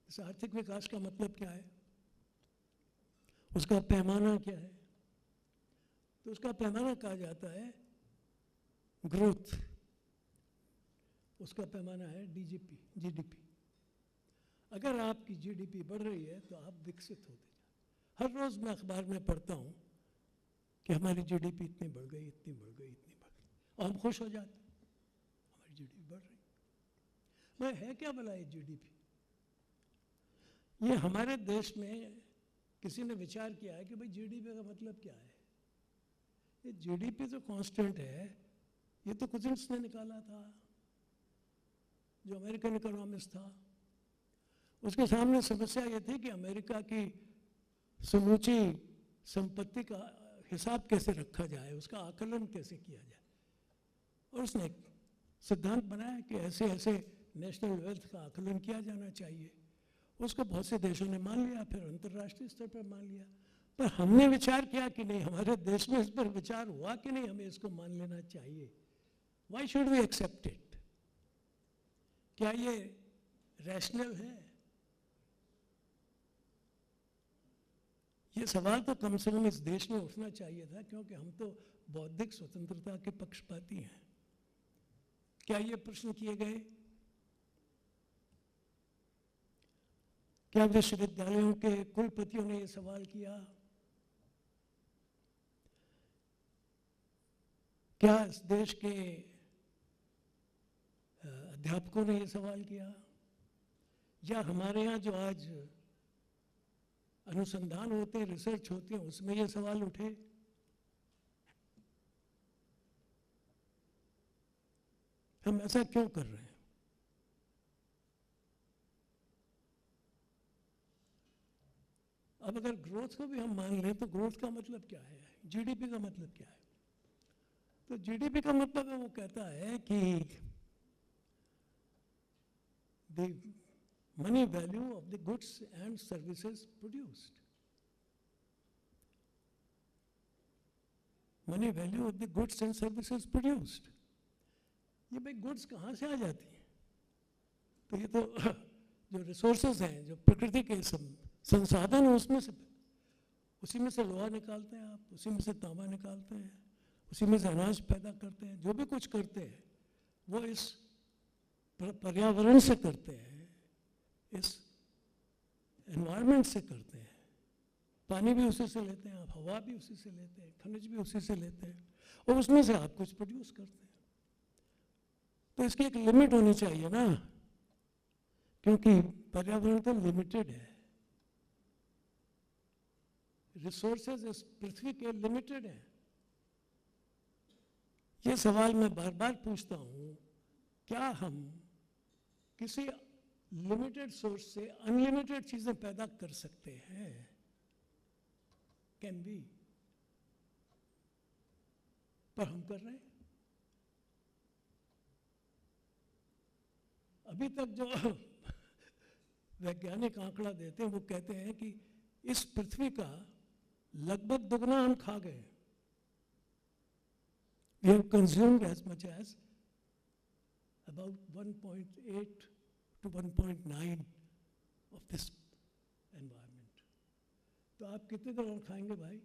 इस आर्थिक विकास का मतलब क्या है, उसका पैमाना क्या है? तो उसका पैमाना कहा जाता है ग्रोथ, उसका पैमाना है डीजीपी, जीडीपी। अगर आपकी जीडीपी बढ़ रही है तो आप विकसित होते जाए। हर रोज़ मैं अखबार में पढ़ता हूँ कि हमारी जीडीपी इतनी बढ़ गई, इतनी बढ़ गई, इतनी बढ़ गई, और हम खुश हो जाते हैं, हमारी जीडीपी बढ़ रही। मैं है क्या भला ये जीडीपी? ये हमारे देश में किसी ने विचार किया है कि भाई जीडीपी का मतलब क्या है? ये जीडीपी तो कांस्टेंट है, ये तो कुजिन्स ने निकाला था, जो अमेरिकन इकोनॉमिस्ट था। उसके सामने समस्या ये थी कि अमेरिका की समूची संपत्ति का हिसाब कैसे रखा जाए, उसका आकलन कैसे किया जाए। और उसने एक सिद्धांत बनाया कि ऐसे ऐसे नेशनल वेल्थ का आकलन किया जाना चाहिए। उसको बहुत से देशों ने मान लिया, फिर अंतर्राष्ट्रीय स्तर पर मान लिया। पर हमने विचार किया कि नहीं, हमारे देश में इस पर विचार हुआ कि नहीं, हमें इसको मान लेना चाहिए। Why should we accept it? क्या ये रैशनल है? ये सवाल तो कम से कम इस देश में उठना चाहिए था, क्योंकि हम तो बौद्धिक स्वतंत्रता के पक्षपाती हैं। क्या ये प्रश्न किए गए? क्या विश्वविद्यालयों के कुलपतियों ने ये सवाल किया? क्या इस देश के अध्यापकों ने ये सवाल किया? या हमारे यहाँ जो आज अनुसंधान होते हैं, रिसर्च होती है, उसमें ये सवाल उठे? हम ऐसा क्यों कर रहे हैं? अब अगर ग्रोथ को भी हम मान लें तो ग्रोथ का मतलब क्या है, जीडीपी का मतलब क्या है? तो जीडीपी का मतलब है, वो कहता है कि the money value of the goods and services produced. Money value of the goods and services produced. ये भाई गुड्स कहाँ से आ जाती हैं? तो ये तो जो रिसोर्सेज हैं, जो प्रकृति के संसाधन है, उसमें से, उसी में से लोहा निकालते हैं आप, उसी में से तांबा निकालते हैं, उसी में से अनाज पैदा करते हैं। जो भी कुछ करते हैं वो इस पर्यावरण से करते हैं, इस एनवायरनमेंट से करते हैं। पानी भी उसी से लेते हैं आप, हवा भी उसी से लेते हैं, खनिज भी उसी से लेते हैं, और उसमें से आप कुछ प्रोड्यूस करते हैं। तो इसकी एक लिमिट होनी चाहिए ना, क्योंकि पर्यावरण तो लिमिटेड है, रिसोर्सेज इस पृथ्वी के लिमिटेड हैं। ये सवाल मैं बार बार पूछता हूं, क्या हम किसी लिमिटेड सोर्स से अनलिमिटेड चीजें पैदा कर सकते हैं? Can be? पर हम कर रहे हैं। अभी तक जो वैज्ञानिक आंकड़ा देते हैं, वो कहते हैं कि इस पृथ्वी का लगभग दुगना हम खा गए। We have consumed as much as about 1.8 to 1.9 of this environment. तो आप कितने ग्राम खाएंगे भाई?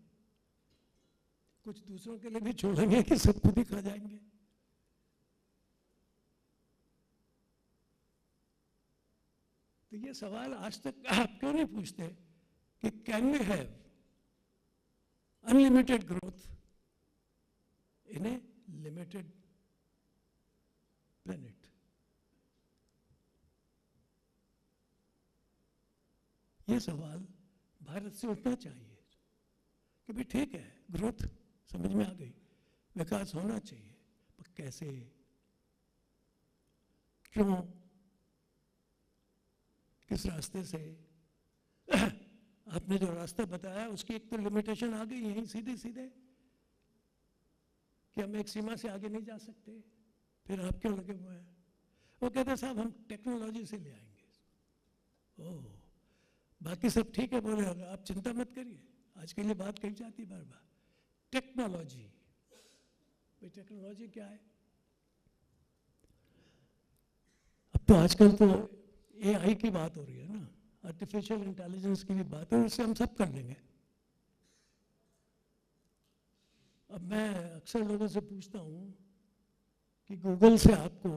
कुछ दूसरों के लिए भी छोड़ेंगे कि सब खुद ही खा जाएंगे? तो ये सवाल आज तक आप क्यों नहीं पूछते कि can we have unlimited growth in a limited planet? ये सवाल भारत से उठना चाहिए कि भाई ठीक है, ग्रोथ समझ में आ गई, विकास होना चाहिए, पर कैसे, क्यों, किस रास्ते से? आपने जो रास्ता बताया उसकी एक तो लिमिटेशन आ गई यहीं सीधे सीधे कि हम एक सीमा से आगे नहीं जा सकते। फिर आप क्यों लगे हुए हैं? वो कहते हैं साहब हम टेक्नोलॉजी से ले आएंगे। ओह, बाकी सब ठीक है, बोले आप चिंता मत करिए, आज के लिए बात कही जाती है बार बार, टेक्नोलॉजी। भाई टेक्नोलॉजी क्या है? अब तो आजकल तो एआई की बात हो रही है ना, आर्टिफिशियल इंटेलिजेंस की भी बात है, उससे हम सब कर लेंगे। अब मैं अक्सर लोगों से पूछता हूँ कि गूगल से आपको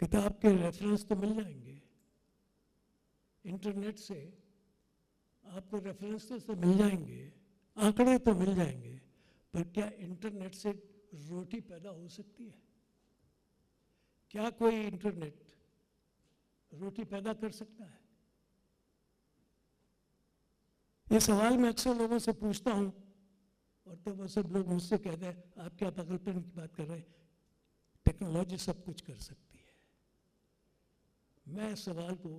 किताब के रेफरेंस तो मिल जाएंगे, इंटरनेट से आपको रेफरेंस तो मिल जाएंगे, आंकड़े तो मिल जाएंगे, पर क्या इंटरनेट से रोटी पैदा हो सकती है? क्या कोई इंटरनेट रोटी पैदा कर सकता है? ये सवाल मैं अक्सर लोगों से पूछता हूँ और तो वो सब लोग मुझसे कहते हैं आप क्या पागलपन की बात कर रहे हैं, टेक्नोलॉजी सब कुछ कर सकती है। मैं इस सवाल को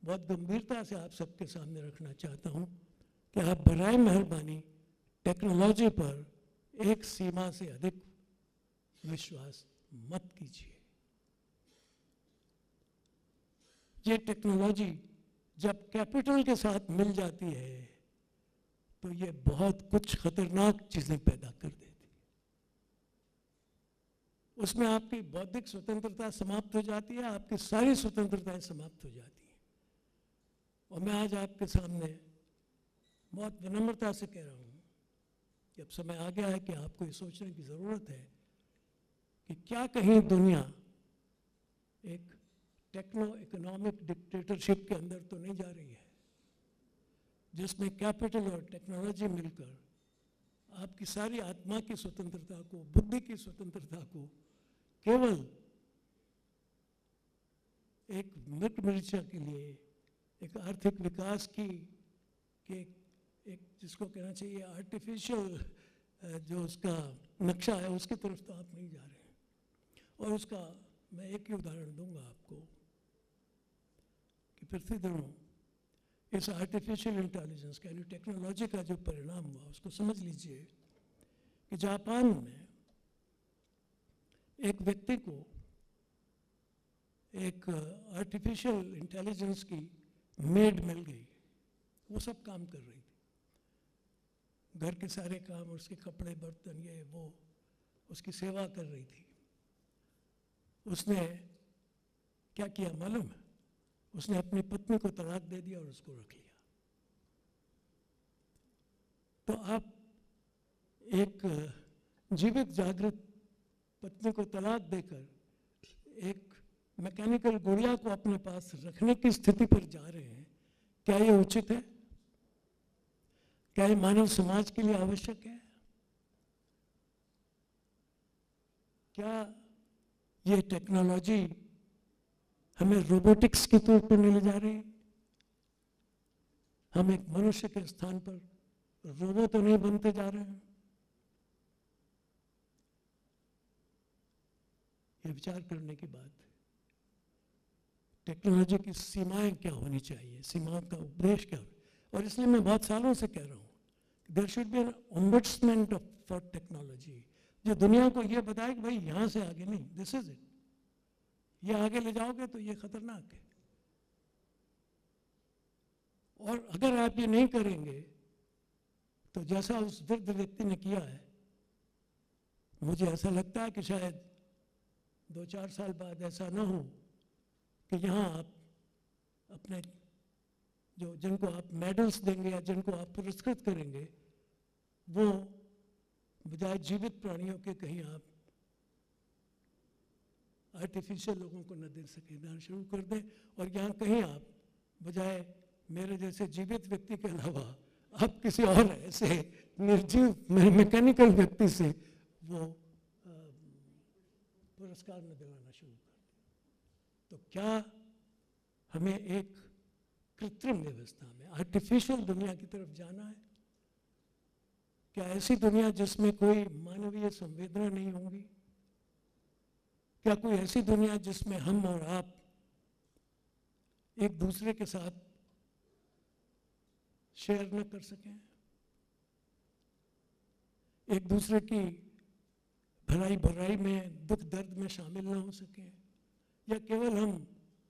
बहुत गंभीरता से आप सबके सामने रखना चाहता हूं कि आप बराए मेहरबानी टेक्नोलॉजी पर एक सीमा से अधिक विश्वास मत कीजिए। ये टेक्नोलॉजी जब कैपिटल के साथ मिल जाती है तो ये बहुत कुछ खतरनाक चीजें पैदा कर देती है। उसमें आपकी बौद्धिक स्वतंत्रता समाप्त हो जाती है, आपकी सारी स्वतंत्रताएं समाप्त हो जाती हैं। और मैं आज आपके सामने बहुत विनम्रता से कह रहा हूं कि अब समय आ गया है कि आपको ये सोचने की जरूरत है कि क्या कहीं दुनिया एक टेक्नो इकोनॉमिक डिक्टेटरशिप के अंदर तो नहीं जा रही है, जिसमें कैपिटल और टेक्नोलॉजी मिलकर आपकी सारी आत्मा की स्वतंत्रता को, बुद्धि की स्वतंत्रता को केवल एक मिट मरीचा के लिए, एक आर्थिक विकास की के एक जिसको कहना चाहिए आर्टिफिशियल जो उसका नक्शा है उसकी तरफ तो आप नहीं जा रहे हैं। और उसका मैं एक ही उदाहरण दूंगा आपको कि पिछले दिनों इस आर्टिफिशियल इंटेलिजेंस यानी टेक्नोलॉजी का जो परिणाम हुआ उसको समझ लीजिए कि जापान में एक व्यक्ति को एक आर्टिफिशियल इंटेलिजेंस की मेड मिल गई। वो सब काम कर रही थी, घर के सारे काम, उसके कपड़े बर्तन ये वो, उसकी सेवा कर रही थी। उसने क्या किया मालूम है? उसने अपनी पत्नी को तलाक दे दिया और उसको रख लिया। तो आप एक जीवित जागृत पत्नी को तलाक देकर एक मैकेनिकल गुड़िया को अपने पास रखने की स्थिति पर जा रहे हैं। क्या ये उचित है? क्या ये मानव समाज के लिए आवश्यक है? क्या ये टेक्नोलॉजी हमें रोबोटिक्स की तौर पर नहीं ले जा रही? हम एक मनुष्य के स्थान पर रोबो तो नहीं बनते जा रहे हैं? ये विचार करने की बात है। टेक्नोलॉजी की सीमाएं क्या होनी चाहिए, सीमाओं का उद्देश्य क्या हो? और इसलिए मैं बहुत सालों से कह रहा हूं there should be an ombudsman for technology, जो दुनिया को ये बताए कि भाई यहां से आगे नहीं, दिस इज इट, ये आगे ले जाओगे तो ये खतरनाक है। और अगर आप ये नहीं करेंगे तो जैसा उस वृद्ध व्यक्ति ने किया है, मुझे ऐसा लगता है कि शायद 2-4 साल बाद ऐसा ना हो कि यहाँ आप अपने जो जिनको आप मेडल्स देंगे या जिनको आप पुरस्कृत करेंगे वो बजाय जीवित प्राणियों के कहीं आप आर्टिफिशियल लोगों को न दे सके, देना शुरू कर दें। और यहाँ कहीं आप बजाय मेरे जैसे जीवित व्यक्ति के अलावा आप किसी और ऐसे निर्जीव मैकेनिकल व्यक्ति से वो पुरस्कार न दिलाना शुरू कर दें। तो क्या हमें एक कृत्रिम व्यवस्था में आर्टिफिशियल दुनिया की तरफ जाना है? क्या ऐसी दुनिया जिसमें कोई मानवीय संवेदना नहीं होंगी? क्या कोई ऐसी दुनिया जिसमें हम और आप एक दूसरे के साथ शेयर न कर सकें, एक दूसरे की भलाई बुराई में, दुख दर्द में शामिल ना हो सकें, या केवल हम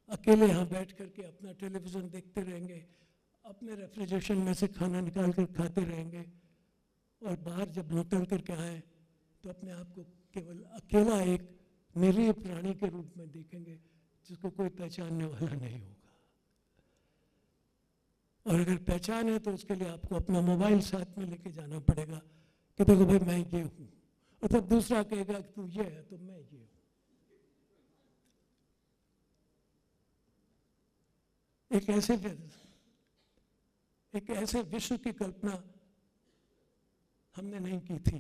अकेले यहाँ बैठ करके अपना टेलीविज़न देखते रहेंगे, अपने रेफ्रिजरेशन में से खाना निकाल कर खाते रहेंगे और बाहर जब निकल करके आए तो अपने आप को केवल अकेला एक निरीह प्राणी के रूप में देखेंगे जिसको कोई पहचानने वाला नहीं होगा। और अगर पहचान है तो उसके लिए आपको अपना मोबाइल साथ में लेके जाना पड़ेगा कि देखो भाई मैं ये हूँ, और तब दूसरा कहेगा कि तू ये है तो मैं ये हूँ। एक ऐसे विश्व की कल्पना हमने नहीं की थी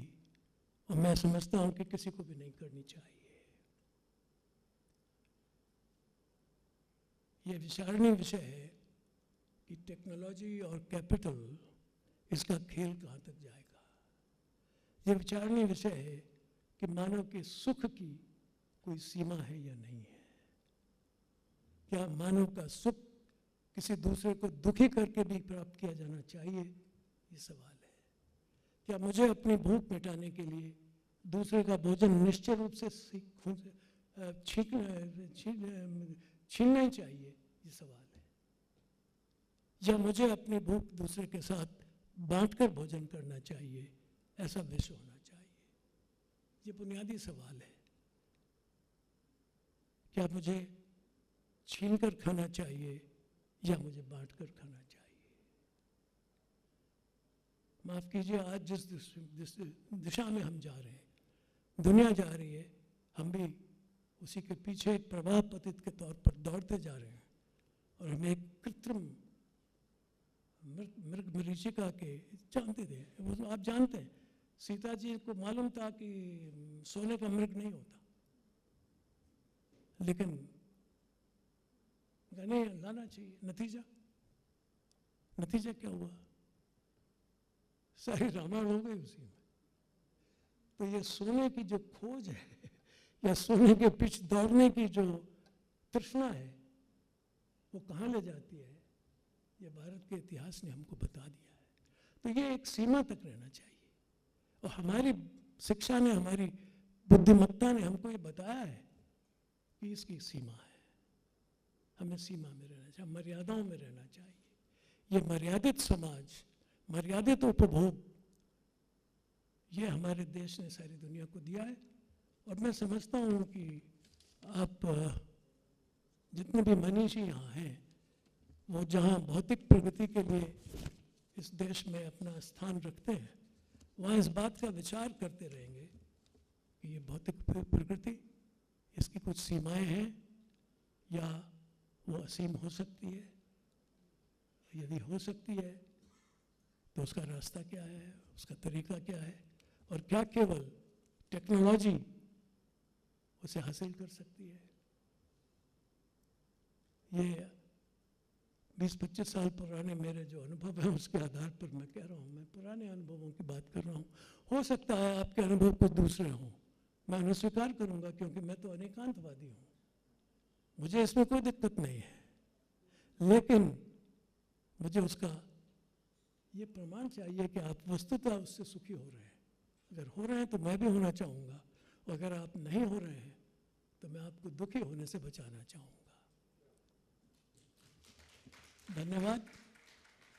और मैं समझता हूं कि किसी को भी नहीं करनी चाहिए। यह विचारणीय विषय है कि टेक्नोलॉजी और कैपिटल, इसका खेल कहां तक जाएगा। ये विचारणीय विषय है कि मानव के सुख की कोई सीमा है या नहीं है। क्या मानव का सुख किसी दूसरे को दुखी करके भी प्राप्त किया जाना चाहिए, ये सवाल है। क्या मुझे अपनी भूख मिटाने के लिए दूसरे का भोजन निश्चय रूप से छीनना ही चाहिए, ये सवाल है। या मुझे अपनी भूख दूसरे के साथ बांटकर भोजन करना चाहिए, ऐसा विश्व होना चाहिए, ये बुनियादी सवाल है। क्या मुझे छीनकर खाना चाहिए या मुझे बांटकर खाना चाहिए? माफ कीजिए, आज जिस दिशा में हम जा रहे हैं, दुनिया जा रही है, हम भी उसी के पीछे एक प्रवाह पतित के तौर पर दौड़ते जा रहे हैं। और हमें एक कृत्रिम मृग मरीचिका के जानते थे, वो आप जानते हैं, सीता जी को मालूम था कि सोने का मृग नहीं होता, लेकिन गने लाना चाहिए। नतीजा क्या हुआ? सारी रामायण हो गई उसी में। तो ये सोने की जो खोज है या सोने के पीछे दौड़ने की जो तृष्णा है, वो कहाँ ले जाती है, ये भारत के इतिहास ने हमको बता दिया है। तो ये एक सीमा तक रहना चाहिए, और हमारी शिक्षा ने, हमारी बुद्धिमत्ता ने हमको ये बताया है कि इसकी सीमा है। हमें सीमा में रहना चाहिए, मर्यादाओं में रहना चाहिए। ये मर्यादित समाज, मर्यादित उपभोग, ये हमारे देश ने सारी दुनिया को दिया है। और मैं समझता हूँ कि आप जितने भी मनीषी यहाँ हैं, वो जहाँ भौतिक प्रगति के लिए इस देश में अपना स्थान रखते हैं, वहाँ इस बात का विचार करते रहेंगे कि ये भौतिक प्रगति, इसकी कुछ सीमाएं हैं या वो असीम हो सकती है। यदि हो सकती है तो उसका रास्ता क्या है, उसका तरीका क्या है, और क्या केवल टेक्नोलॉजी उसे हासिल कर सकती है। ये 20-25 साल पुराने मेरे जो अनुभव हैं, उसके आधार पर मैं कह रहा हूँ, मैं पुराने अनुभवों की बात कर रहा हूँ। हो सकता है आपके अनुभव कुछ दूसरे हों, मैं उन्हें स्वीकार करूँगा, क्योंकि मैं तो अनेकांतवादी हूँ, मुझे इसमें कोई दिक्कत नहीं है। लेकिन मुझे उसका ये प्रमाण चाहिए कि आप वस्तुतः उससे सुखी हो रहे हैं। अगर हो रहे हैं तो मैं भी होना चाहूँगा, और अगर आप नहीं हो रहे हैं तो मैं आपको दुखी होने से बचाना चाहूँगा। धन्यवाद।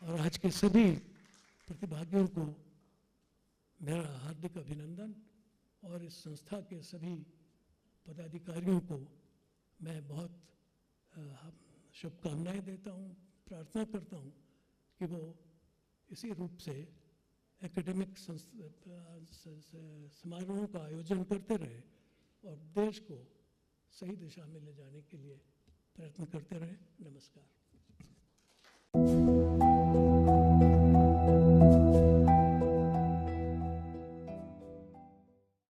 और आज के सभी प्रतिभागियों को मेरा हार्दिक अभिनंदन, और इस संस्था के सभी पदाधिकारियों को मैं बहुत शुभकामनाएं देता हूँ। प्रार्थना करता हूँ कि वो इसी रूप से एकेडमिक समारोहों का आयोजन करते रहे और देश को सही दिशा में ले जाने के लिए प्रयत्न करते रहे। नमस्कार।